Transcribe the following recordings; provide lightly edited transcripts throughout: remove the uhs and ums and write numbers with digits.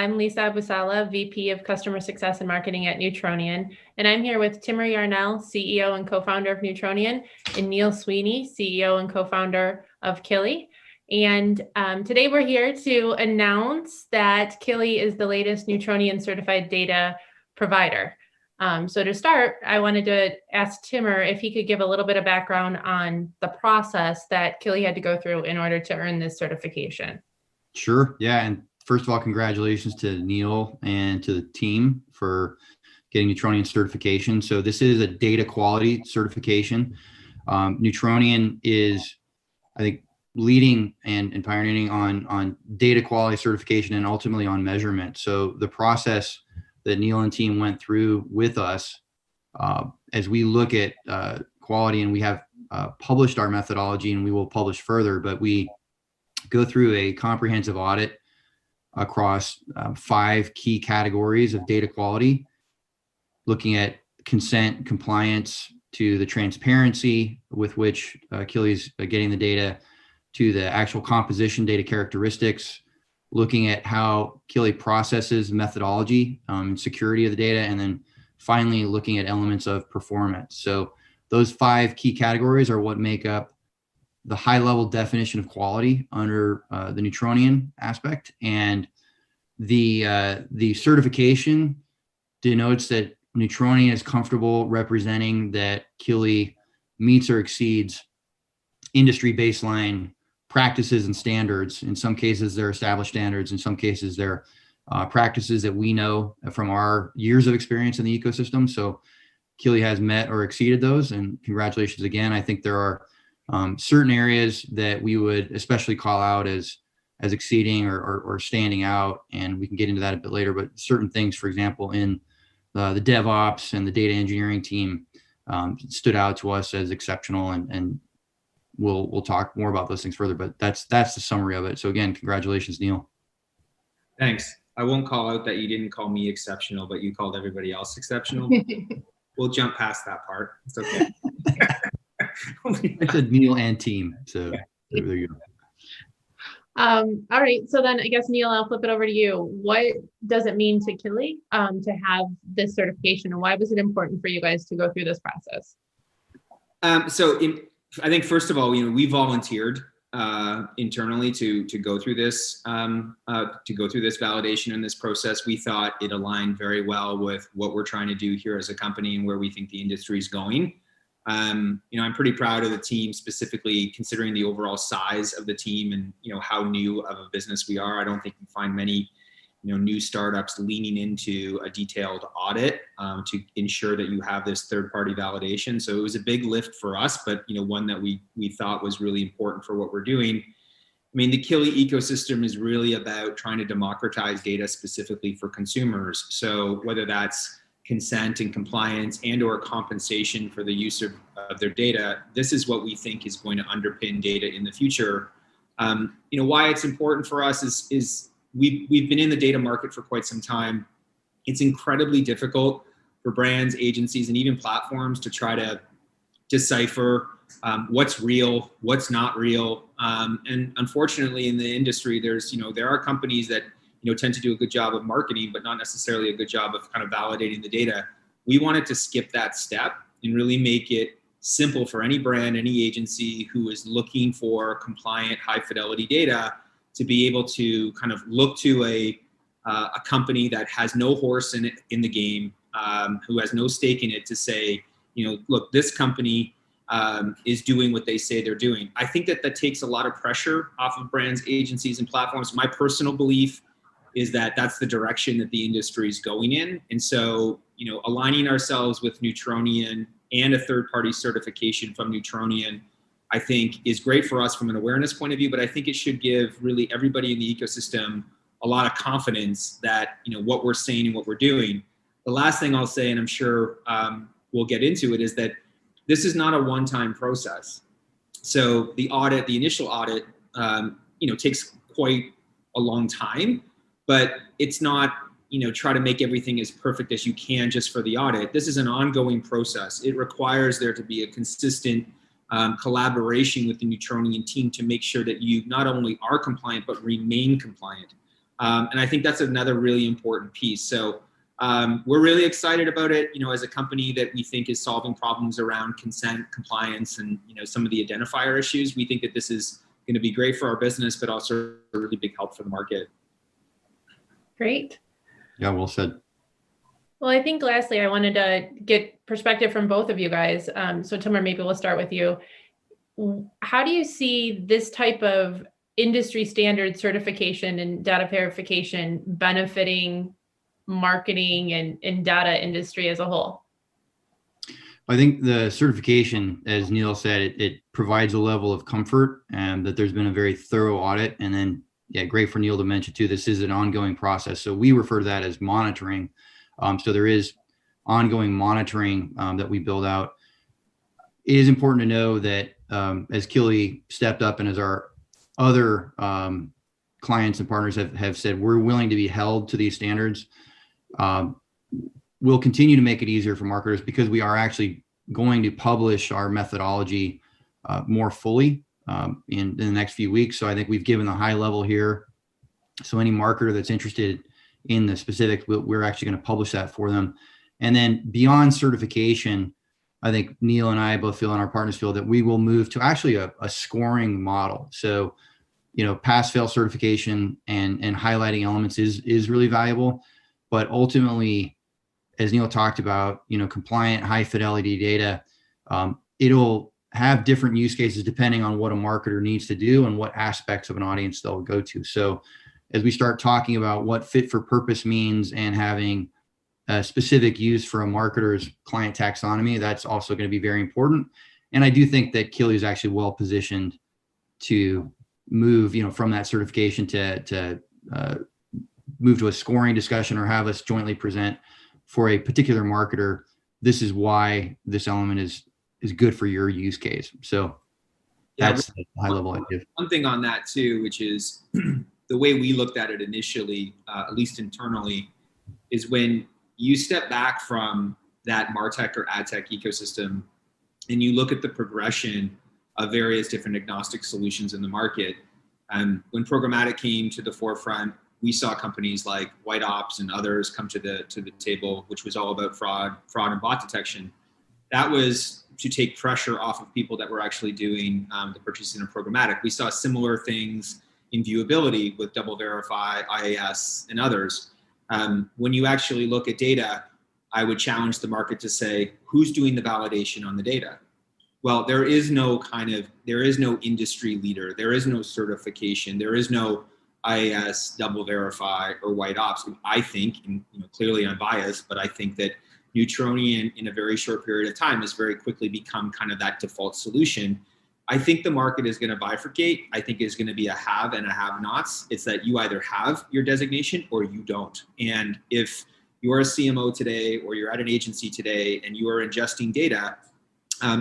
I'm Lisa Abusala, VP of Customer Success and Marketing at Neutronian, and I'm here with Timur Yarnell, CEO and co-founder of Neutronian, and Neil Sweeney, CEO and co-founder of Kili. And today we're here to announce that Kili is the latest Neutronian certified data provider. So to start, I wanted to ask Timur if he could give a little bit of background on the process that Kili had to go through in order to earn this certification. Sure. Yeah. And first of all, congratulations to Neil and to the team for getting Neutronian certification. So this is a data quality certification. Neutronian is, I think, leading and pioneering on data quality certification and ultimately on measurement. So the process that Neil and team went through with us as we look at quality, and we have published our methodology and we will publish further, but we go through a comprehensive audit across 5 key categories of data quality, looking at consent, compliance, to the transparency with which Kili is getting the data, to the actual composition data characteristics, looking at how Kili processes methodology, security of the data, and then finally looking at elements of performance. So those 5 key categories are what make up the high level definition of quality under the Neutronian aspect. And the certification denotes that Neutronian is comfortable representing that Kili meets or exceeds industry baseline practices and standards. In some cases, they're established standards. In some cases, they're practices that we know from our years of experience in the ecosystem. So Kili has met or exceeded those, and congratulations again. I think there are certain areas that we would especially call out as exceeding or standing out, and we can get into that a bit later. But certain things, for example, in the DevOps and the data engineering team stood out to us as exceptional, and we'll talk more about those things further. But that's the summary of it. So again, congratulations, Neil. Thanks. I won't call out that you didn't call me exceptional, but you called everybody else exceptional. We'll jump past that part. It's okay. I said Neil and team, so there you go. All right, so then I guess, Neil, I'll flip it over to you. What does it mean to Kili to have this certification, and why was it important for you guys to go through this process? I think first of all, we volunteered internally to go through this validation in this process. We thought it aligned very well with what we're trying to do here as a company and where we think the industry is going. I'm pretty proud of the team, specifically considering the overall size of the team and how new of a business we are. I don't think you find many new startups leaning into a detailed audit to ensure that you have this third-party validation. So it was a big lift for us, but one that we thought was really important for what we're doing. I mean, the Kili ecosystem is really about trying to democratize data specifically for consumers. So whether that's consent and compliance and or compensation for the use of their data, this is what we think is going to underpin data in the future. Why it's important for us is we've been in the data market for quite some time. It's incredibly difficult for brands, agencies, and even platforms to try to decipher what's real, what's not real. And unfortunately in the industry, there are companies that tend to do a good job of marketing, but not necessarily a good job of kind of validating the data. We wanted to skip that step and really make it simple for any brand, any agency who is looking for compliant, high fidelity data to be able to kind of look to a company that has no horse in the game, who has no stake in it, to say, look, this company is doing what they say they're doing. I think that takes a lot of pressure off of brands, agencies, and platforms. My personal belief is that that's the direction that the industry is going in. And so, aligning ourselves with Neutronian and a third-party certification from Neutronian, I think is great for us from an awareness point of view, but I think it should give really everybody in the ecosystem a lot of confidence that, what we're saying and what we're doing. The last thing I'll say, and I'm sure we'll get into it, is that this is not a one-time process. So the initial audit, takes quite a long time, but it's not, try to make everything as perfect as you can just for the audit. This is an ongoing process. It requires there to be a consistent collaboration with the Neutronian team to make sure that you not only are compliant, but remain compliant. And I think that's another really important piece. So we're really excited about it, as a company that we think is solving problems around consent, compliance, and, some of the identifier issues. We think that this is going to be great for our business, but also a really big help for the market. Great. Yeah, well said. Well, I think lastly, I wanted to get perspective from both of you guys. So Timur, maybe we'll start with you. How do you see this type of industry standard certification and data verification benefiting marketing and data industry as a whole? I think the certification, as Neil said, it provides a level of comfort and that there's been a very thorough audit. And then, yeah, great for Neil to mention too, this is an ongoing process. So we refer to that as monitoring. So there is ongoing monitoring that we build out. It is important to know that as Kili stepped up and as our other clients and partners have said, we're willing to be held to these standards. We'll continue to make it easier for marketers because we are actually going to publish our methodology more fully in the next few weeks. So I think we've given the high level here. So any marketer that's interested in the specifics, we're actually going to publish that for them. And then beyond certification, I think Neil and I both feel, and our partners feel, that we will move to actually a scoring model. So, pass fail certification and highlighting elements is really valuable. But ultimately, as Neil talked about, compliant, high fidelity data, it'll have different use cases depending on what a marketer needs to do and what aspects of an audience they'll go to. So as we start talking about what fit for purpose means and having a specific use for a marketer's client taxonomy, that's also going to be very important. And I do think that Kili is actually well positioned to move, from that certification to move to a scoring discussion or have us jointly present for a particular marketer. This is why this element is good for your use case. So that's a high level idea. One thing on that too, which is the way we looked at it initially, at least internally, is when you step back from that MarTech or AdTech ecosystem and you look at the progression of various different agnostic solutions in the market. When programmatic came to the forefront, we saw companies like White Ops and others come to the table, which was all about fraud and bot detection. That was to take pressure off of people that were actually doing the purchasing of programmatic. We saw similar things in viewability with Double Verify, IAS, and others. When you actually look at data, I would challenge the market to say, who's doing the validation on the data? Well, there is no industry leader. There is no certification. There is no IAS, Double Verify, or White Ops. I think, and clearly I'm biased, but I think that Neutronian in a very short period of time has very quickly become kind of that default solution. I think the market is going to bifurcate. I think it's going to be a have and a have-nots. It's that you either have your designation or you don't. And if you're a CMO today or you're at an agency today and you are ingesting data,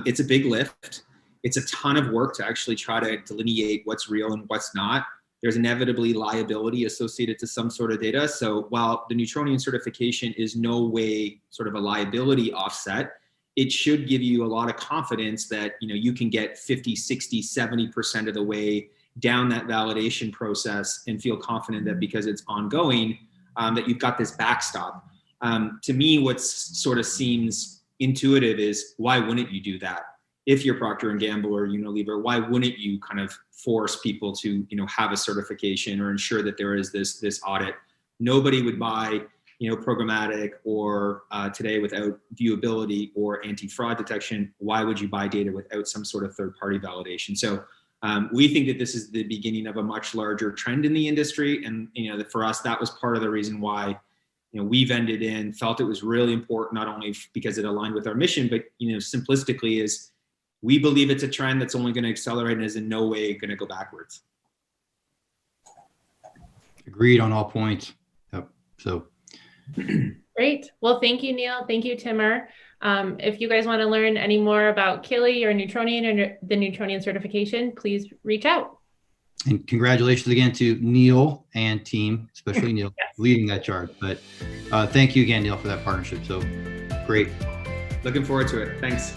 it's a big lift. It's a ton of work to actually try to delineate what's real and what's not. There's inevitably liability associated to some sort of data. So while the Neutronian certification is no way sort of a liability offset, it should give you a lot of confidence that you can get 50, 60, 70% of the way down that validation process and feel confident that because it's ongoing, that you've got this backstop. To me, what sort of seems intuitive is, why wouldn't you do that? If you're Procter & Gamble or Unilever, why wouldn't you kind of force people to have a certification or ensure that there is this audit? Nobody would buy programmatic or today without viewability or anti-fraud detection. Why would you buy data without some sort of third-party validation? So we think that this is the beginning of a much larger trend in the industry, and for us, that was part of the reason why we vended in, felt it was really important, not only because it aligned with our mission, but simplistically is we believe it's a trend that's only going to accelerate and is in no way going to go backwards. Agreed on all points. Yep. So. Great. Well, thank you, Neil. Thank you, Timur. If you guys want to learn any more about Kili or Neutronian or the Neutronian certification, please reach out. And congratulations again to Neil and team, especially Neil, Yes. leading that charge. But thank you again, Neil, for that partnership. So great. Looking forward to it. Thanks.